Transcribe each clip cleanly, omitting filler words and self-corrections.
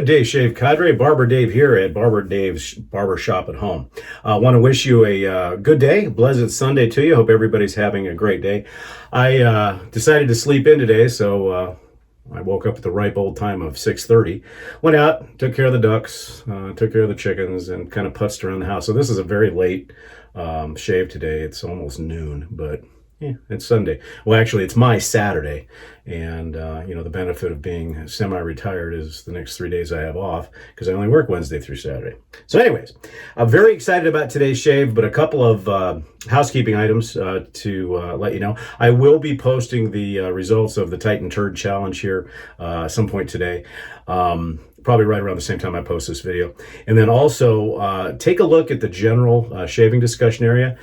Good day, Shave Cadre. Barber Dave here at Barber Dave's Barber Shop at Home. I want to wish you a good day, blessed Sunday to you. Hope everybody's having a great day. I decided to sleep in today, so I woke up at the ripe old time of 6:30. Went out, took care of the ducks, took care of the chickens, and kind of putzed around the house. So this is a very late shave today. It's almost noon, but yeah, it's Sunday. Well, actually, it's my Saturday, and the benefit of being semi-retired is the next 3 days I have off because I only work Wednesday through Saturday. So anyways, I'm very excited about today's shave, but a couple of housekeeping items to let you know. I will be posting the results of the Titan Turd Challenge here some point today. Probably right around the same time I post this video. And then also take a look at the general shaving discussion area.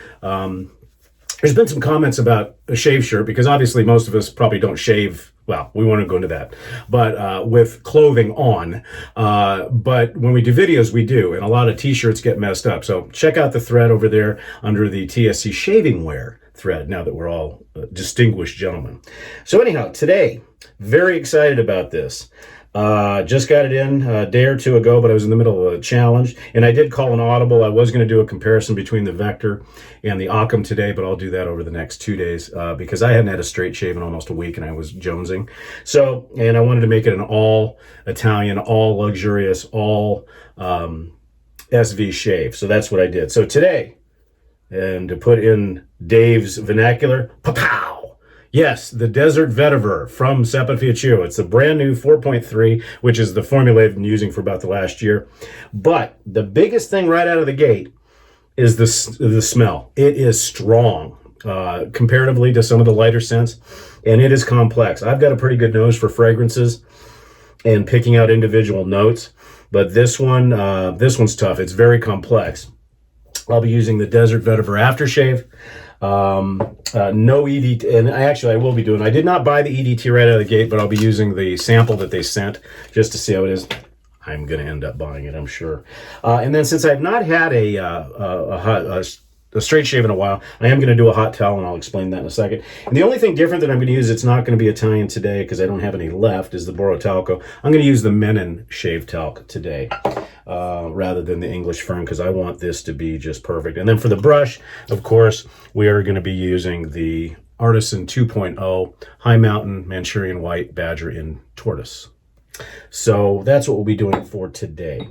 There's been some comments about a shave shirt because obviously most of us probably don't shave. Well, we won't go into that, but with clothing on. But when we do videos, we do, and a lot of t-shirts get messed up. So check out the thread over there under the TSC shaving wear thread now that we're all distinguished gentlemen. So anyhow, today, very excited about this. Just got it in a day or two ago, but I was in the middle of a challenge, and I did call an audible. I was going to do a comparison between the Vector and the Occam today, but I'll do that over the next 2 days because I hadn't had a straight shave in almost a week, and I was jonesing. So, and I wanted to make it an all Italian, all luxurious, all SV shave. So that's what I did. So today, and to put in Dave's vernacular, pow! Yes, the Desert Vetiver from Saponificio. It's a brand new 4.3, which is the formula I've been using for about the last year. But the biggest thing right out of the gate is the smell. It is strong comparatively to some of the lighter scents, and it is complex. I've got a pretty good nose for fragrances and picking out individual notes, but this one's tough. It's very complex. I'll be using the Desert Vetiver aftershave. No EDT, and I will be doing, I did not buy the EDT right out of the gate, but I'll be using the sample that they sent just to see how it is. I'm going to end up buying it, I'm sure. And then since I've not had a straight shave in a while, I am going to do a hot towel, and I'll explain that in a second. And the only thing different that I'm going to use, it's not going to be Italian today because I don't have any left, is the Boro Talco. I'm going to use the Menon shave talc today rather than the English Fern because I want this to be just perfect. And then for the brush, of course, we are going to be using the Artisan 2.0 High Mountain Manchurian White Badger in Tortoise. So that's what we'll be doing for today.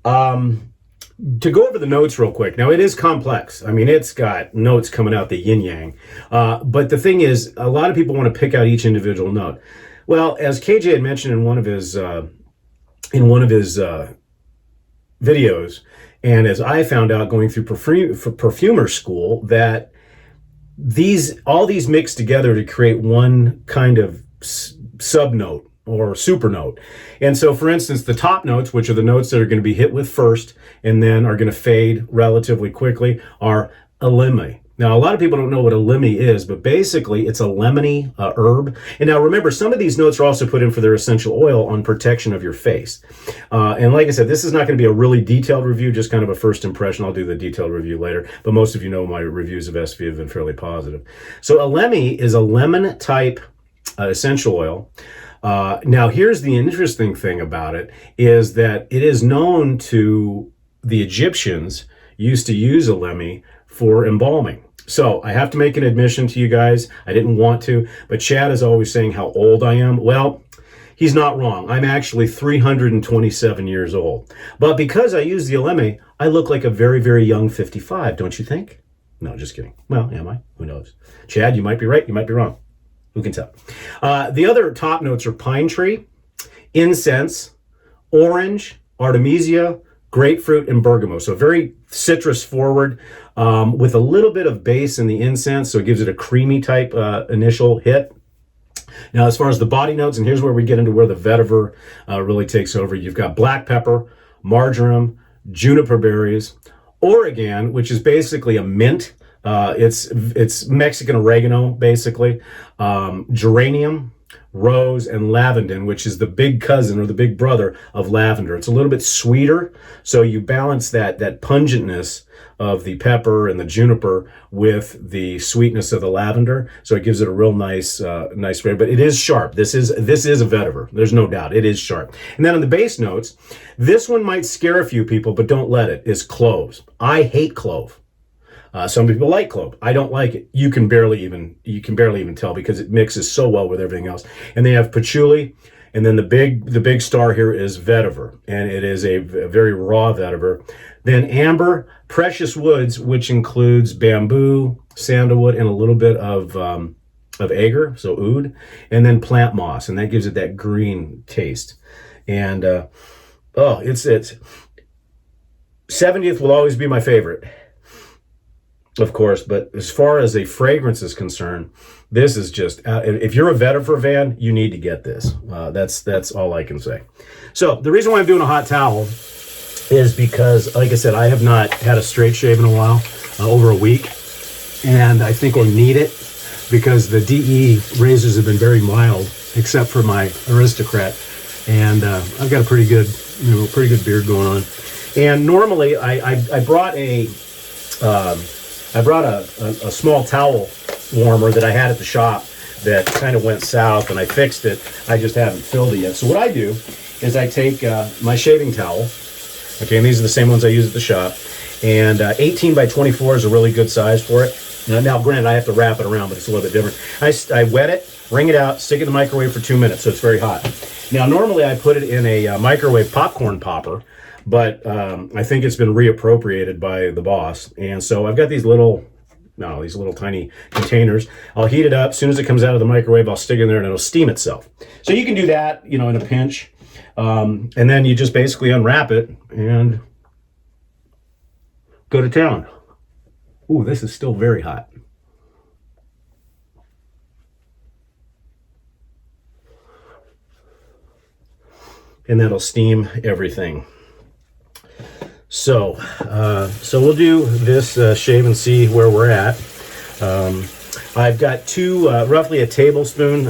To go over the notes real quick. Now, it is complex. I mean, it's got notes coming out the yin-yang. But the thing is, a lot of people want to pick out each individual note. Well, as KJ had mentioned in one of his videos, and as I found out going through perfumer school, that all these mix together to create one kind of sub-note or super note. And so, for instance, the top notes, which are the notes that are going to be hit with first and then are going to fade relatively quickly, are elemi. Now, a lot of people don't know what elemi is, but basically it's a lemony herb. And now remember, some of these notes are also put in for their essential oil on protection of your face. And like I said, this is not going to be a really detailed review, just kind of a first impression. I'll do the detailed review later, but most of you know my reviews of SV have been fairly positive. So elemi is a lemon type essential oil. Now, here's the interesting thing about it, is that it is known to the Egyptians used to use elemi for embalming. So I have to make an admission to you guys. I didn't want to, but Chad is always saying how old I am. Well, he's not wrong. I'm actually 327 years old. But because I use the elemi, I look like a very, very young 55, don't you think? No, just kidding. Well, am I? Who knows? Chad, you might be right. You might be wrong. Who can tell? The other top notes are pine tree, incense, orange, artemisia, grapefruit, and bergamot. So very citrus forward with a little bit of base in the incense. So it gives it a creamy type initial hit. Now, as far as the body notes, and here's where we get into where the vetiver really takes over. You've got black pepper, marjoram, juniper berries, Oregon, which is basically a mint. It's Mexican oregano, basically. Geranium, rose, and lavandin, which is the big cousin or the big brother of lavender. It's a little bit sweeter, so you balance that pungentness of the pepper and the juniper with the sweetness of the lavender, so it gives it a real nice flavor. But it is sharp. This is a vetiver. There's no doubt. It is sharp. And then on the base notes, this one might scare a few people, but don't let it. Is cloves. I hate clove. Some people like clove. I don't like it. You can barely even tell because it mixes so well with everything else. And they have patchouli, and then the big star here is vetiver, and it is a very raw vetiver. Then amber, precious woods, which includes bamboo, sandalwood, and a little bit of agar, so oud, and then plant moss, and that gives it that green taste. And it's 70th will always be my favorite, of course, but as far as a fragrance is concerned, this is just, if you're a vetiver fan, you need to get this. That's all I can say. So the reason why I'm doing a hot towel is because, like I said, I have not had a straight shave in a while, over a week, and I think we'll need it because the DE razors have been very mild, except for my Aristocrat, and I've got a pretty good beard going on. And normally I brought a small towel warmer that I had at the shop that kind of went south, and I fixed it. I just haven't filled it yet. So what I do is I take my shaving towel, okay, and these are the same ones I use at the shop, and 18 by 24 is a really good size for it. Now, granted, I have to wrap it around, but it's a little bit different. I wet it, wring it out, stick it in the microwave for 2 minutes, so it's very hot. Now, normally I put it in a microwave popcorn popper, but I think it's been reappropriated by the boss, and so I've got these little tiny containers. I'll heat it up. As soon as it comes out of the microwave, I'll stick it in there and it'll steam itself. So you can do that, in a pinch. And then you just basically unwrap it and go to town. Ooh, this is still very hot. And that'll steam everything. So we'll do this shave and see where we're at. I've got roughly a tablespoon,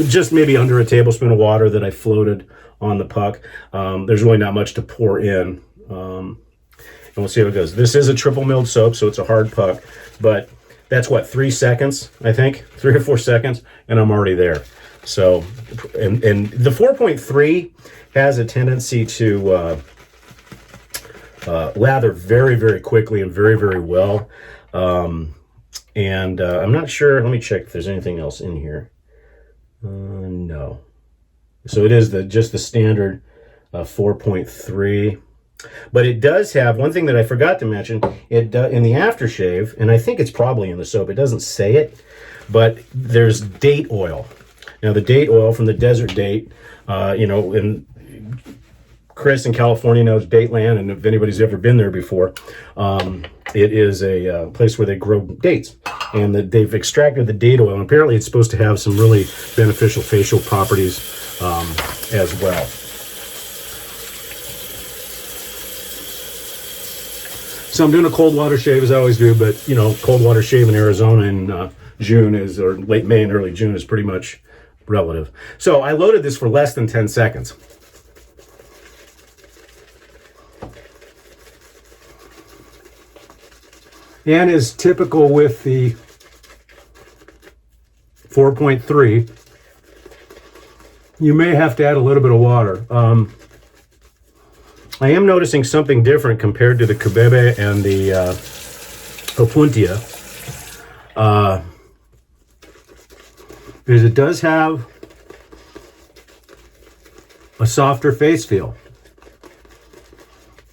just maybe under a tablespoon of water that I floated on the puck. There's really not much to pour in. And we'll see how it goes. This is a triple milled soap, so it's a hard puck, but that's 3 seconds, I think, 3 or 4 seconds, and I'm already there. So, and the 4.3 has a tendency to lather very, very quickly and very, very well. I'm not sure. Let me check if there's anything else in here. No. So it is just the standard 4.3. But it does have one thing that I forgot to mention. It in the aftershave, and I think it's probably in the soap. It doesn't say it, but there's date oil. Now the date oil from the desert date, and Chris in California knows Dateland, and if anybody's ever been there before, it is a place where they grow dates, and they've extracted the date oil, and apparently it's supposed to have some really beneficial facial properties as well. So I'm doing a cold water shave as I always do, but cold water shave in Arizona in June or late May and early June is pretty much relative. So I loaded this for less than 10 seconds. And as typical with the 4.3, you may have to add a little bit of water. I am noticing something different compared to the Cubebe and the Opuntia. Is it does have a softer face feel.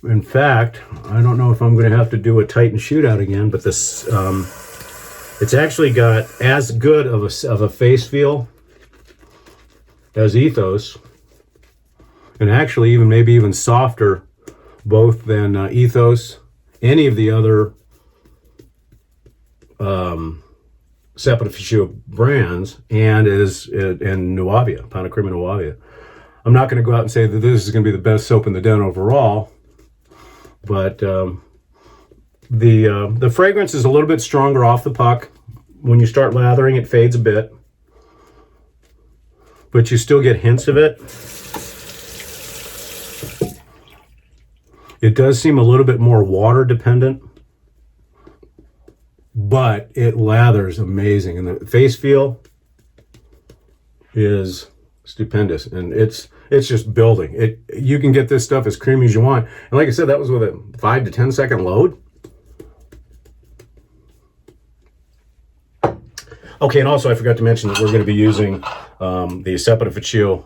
In fact, I don't know if I'm going to have to do a Titan shootout again, but this it's actually got as good of a face feel as Ethos, and actually maybe even softer both than Ethos, any of the other Saponificio brands, and Nuavia, Panacrim and Nuavia. I'm not going to go out and say that this is going to be the best soap in the den overall, but the fragrance is a little bit stronger off the puck. When you start lathering, it fades a bit. but you still get hints of it. It does seem a little bit more water dependent, but it lathers amazing. And the face feel is stupendous. And it's just building. You can get this stuff as creamy as you want. And like I said, that was with a 5 to 10 second load. Okay, and also I forgot to mention that we're going to be using the Saponificio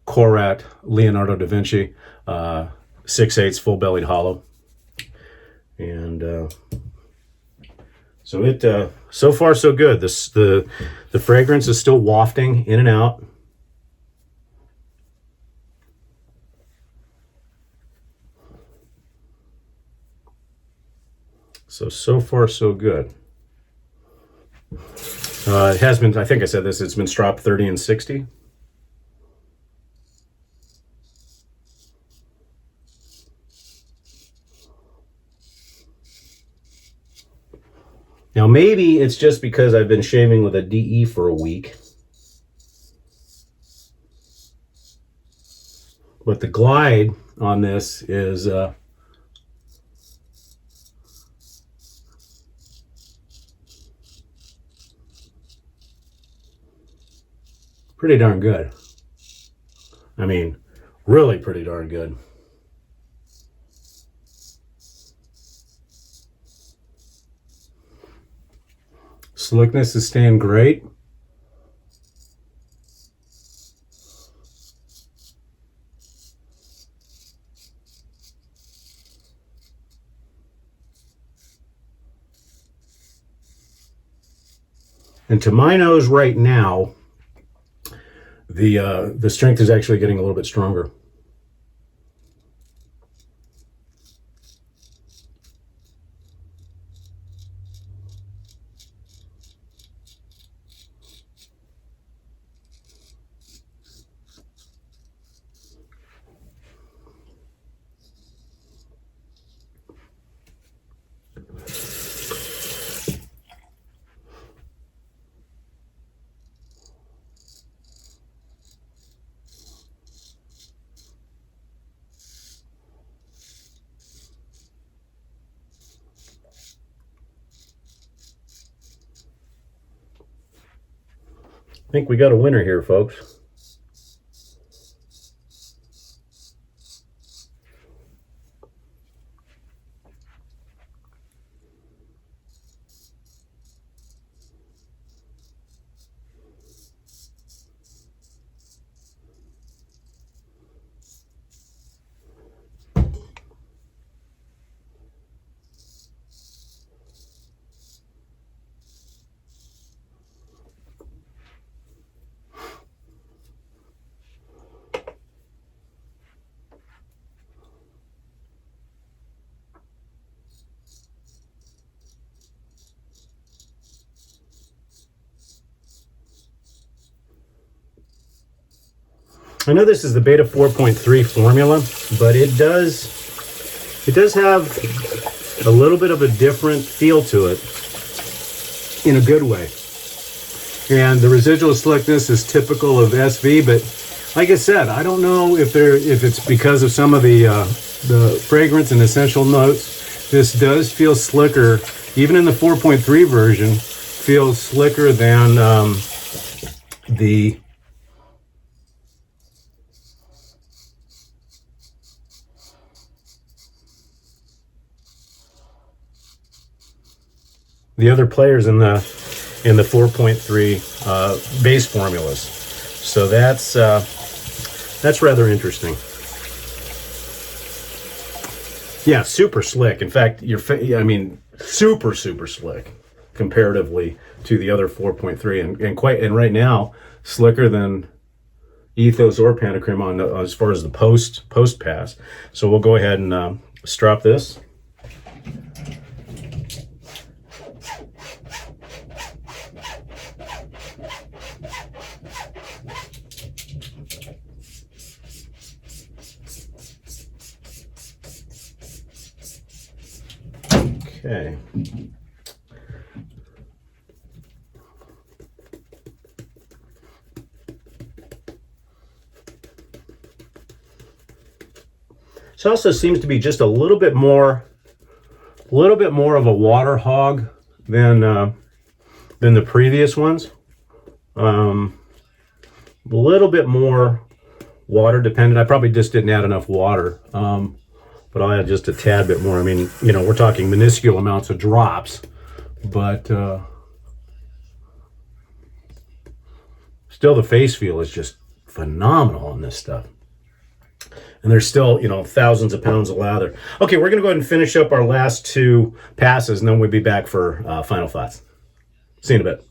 Korat Leonardo da Vinci 6/8 full-bellied hollow. And so so far so good. The fragrance is still wafting in and out. So far so good. It has been, I think I said this, it's been stropped 30 and 60. Now maybe it's just because I've been shaving with a DE for a week. But the glide on this is pretty darn good. I mean, really pretty darn good. Slickness is staying great. And to my nose right now, the strength is actually getting a little bit stronger. I think we got a winner here, folks. I know this is the beta 4.3 formula, but it does have a little bit of a different feel to it in a good way. And the residual slickness is typical of SV, but like I said, I don't know if it's because of some of the fragrance and essential notes. This does feel slicker, even in the 4.3 version, feels slicker than the other players in the 4.3 base formulas. So that's rather interesting. Yeah, super slick. In fact, super slick comparatively to the other 4.3, and right now slicker than Ethos or Panacrim on as far as the post pass. So we'll go ahead and strop this. Okay. This also seems to be just a little bit more of a water hog than the previous ones. A little bit more water dependent. I probably just didn't add enough water, but I'll add just a tad bit more. I mean, you know, we're talking minuscule amounts of drops, but still the face feel is just phenomenal on this stuff. And there's still, you know, thousands of pounds of lather. Okay, we're going to go ahead and finish up our last 2 passes, and then we'll be back for final thoughts. See you in a bit.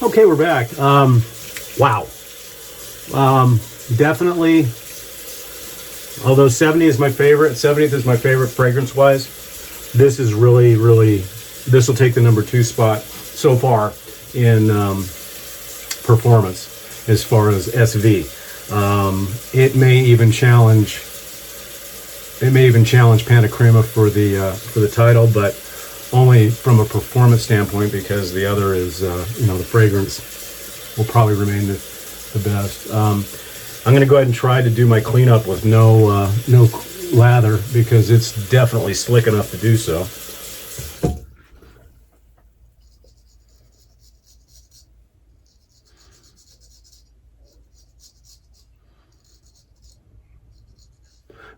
Okay, we're back. Wow. Definitely, although 70 is my favorite, 70th is my favorite fragrance-wise, this is really, this will take the number 2 spot so far in performance as far as SV. It may even challenge Panacrema for the title, but only from a performance standpoint, because the other is, you know, the fragrance will probably remain the best. I'm going to go ahead and try to do my cleanup with no lather, because it's definitely slick enough to do so.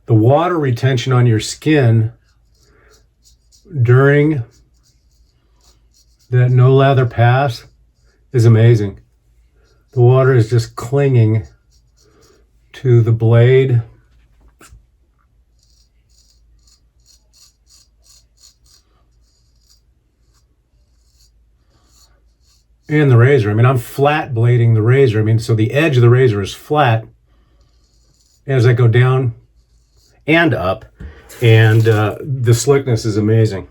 The water retention on your skin during that no lather pass is amazing. The water is just clinging to the blade. And the razor. I mean, I'm flat blading the razor. I mean, so the edge of the razor is flat as I go down and up. And the slickness is amazing.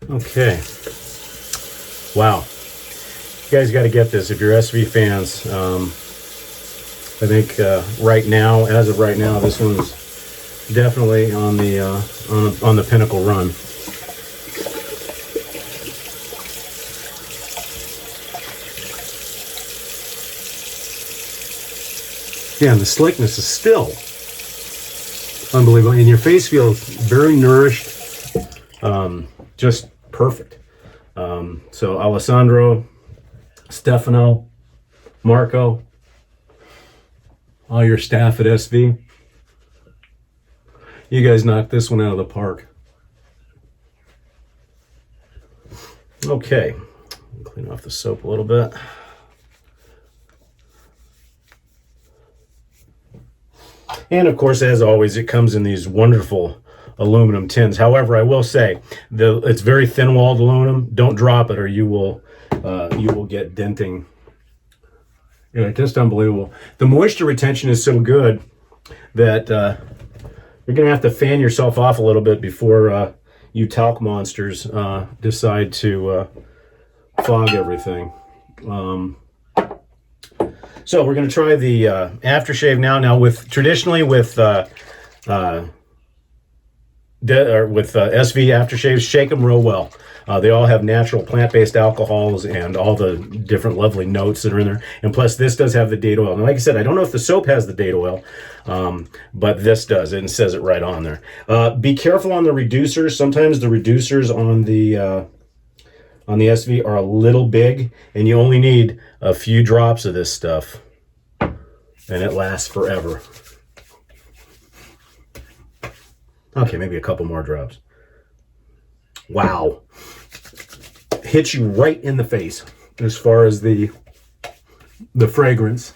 Okay. Wow. You guys got to get this if you're SV fans. I think right now, as of right now, this one's definitely on the pinnacle run. Yeah, and the slickness is still unbelievable. And your face feels very nourished. Just perfect. So Alessandro, Stefano, Marco, all your staff at SV, you guys knocked this one out of the park. Okay, clean off the soap a little bit. And of course, as always, it comes in these wonderful aluminum tins. However, I will say it's very thin-walled aluminum. Don't drop it, or you will get denting. Yeah, just unbelievable. The moisture retention is so good that you're gonna have to fan yourself off a little bit before you talc monsters decide to fog everything. So we're going to try the aftershave now. Now, traditionally with SV aftershaves, shake them real well. They all have natural plant-based alcohols and all the different lovely notes that are in there. And plus, this does have the date oil. And like I said, I don't know if the soap has the date oil, but this does. And it says it right on there. Be careful on the reducers. Sometimes the reducers on the SV are a little big, and you only need a few drops of this stuff, and it lasts forever. Okay, maybe a couple more drops. Wow. Hits you right in the face as far as the fragrance.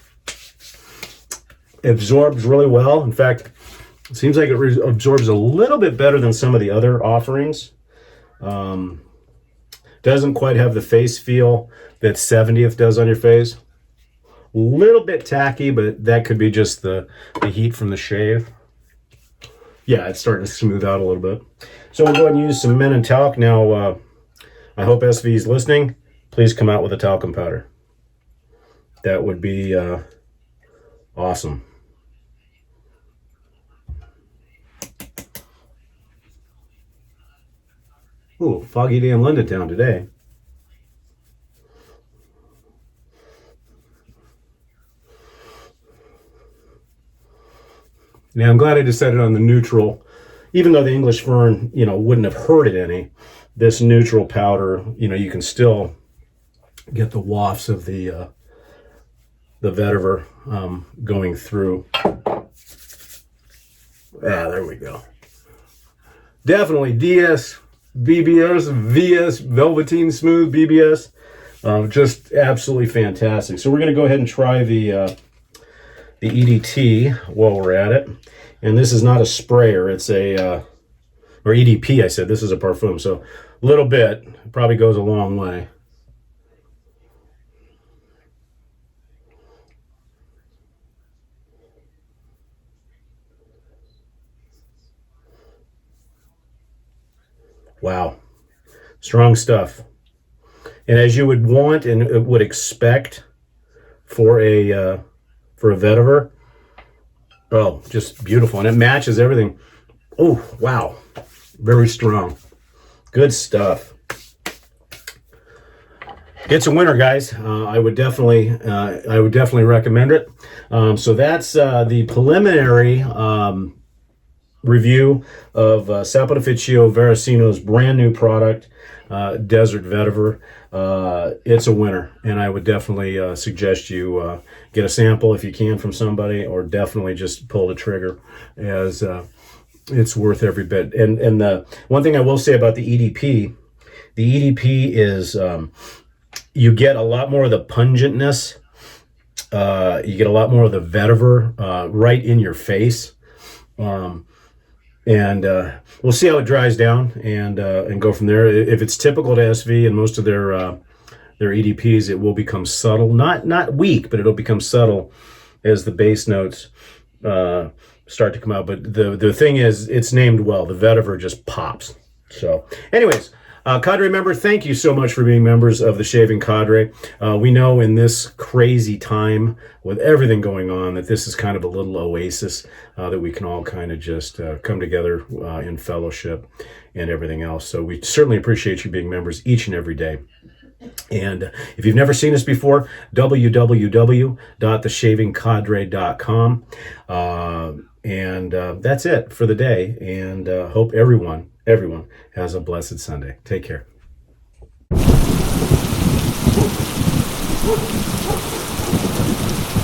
It absorbs really well. In fact, it seems like it absorbs a little bit better than some of the other offerings. Doesn't quite have the face feel that 70th does on your face. A little bit tacky, but that could be just the heat from the shave. Yeah, it's starting to smooth out a little bit. So we'll go ahead and use some men and talc. Now, I hope SV is listening. Please come out with a talcum powder. That would be awesome. Ooh, foggy day in London town today. Now, I'm glad I decided on the neutral, even though the English fern, wouldn't have hurt it any. This neutral powder, you can still get the wafts of the vetiver going through. There we go. Definitely DS, BBS, VS, Velveteen Smooth BBS. Just absolutely fantastic. So we're going to go ahead and try the EDT while we're at it. And this is not a sprayer, it's or EDP, I said. This is a parfum, so a little bit probably goes a long way. Wow, strong stuff. And as you would want and would expect for a vetiver, oh, just beautiful. And it matches everything. Oh, wow. Very strong. Good stuff. It's a winner, guys. I would definitely recommend it. So that's the preliminary review of Saponificio Varesino's brand new product, Desert Vetiver. It's a winner, and I would definitely suggest you get a sample if you can from somebody, or definitely just pull the trigger, as it's worth every bit. And the one thing I will say about the EDP is you get a lot more of the pungentness. You get a lot more of the vetiver right in your face. And we'll see how it dries down and go from there. If it's typical to SV and most of their EDPs, it will become subtle, not weak, but it'll become subtle as the base notes start to come out. But the thing is, it's named well. The vetiver just pops. So, anyways, Cadre member, thank you so much for being members of the Shaving Cadre. We know in this crazy time with everything going on that this is kind of a little oasis that we can all kind of just come together in fellowship and everything else. So we certainly appreciate you being members each and every day. And if you've never seen us before, www.theshavingcadre.com. And that's it for the day. And hope everyone has a blessed Sunday. Take care.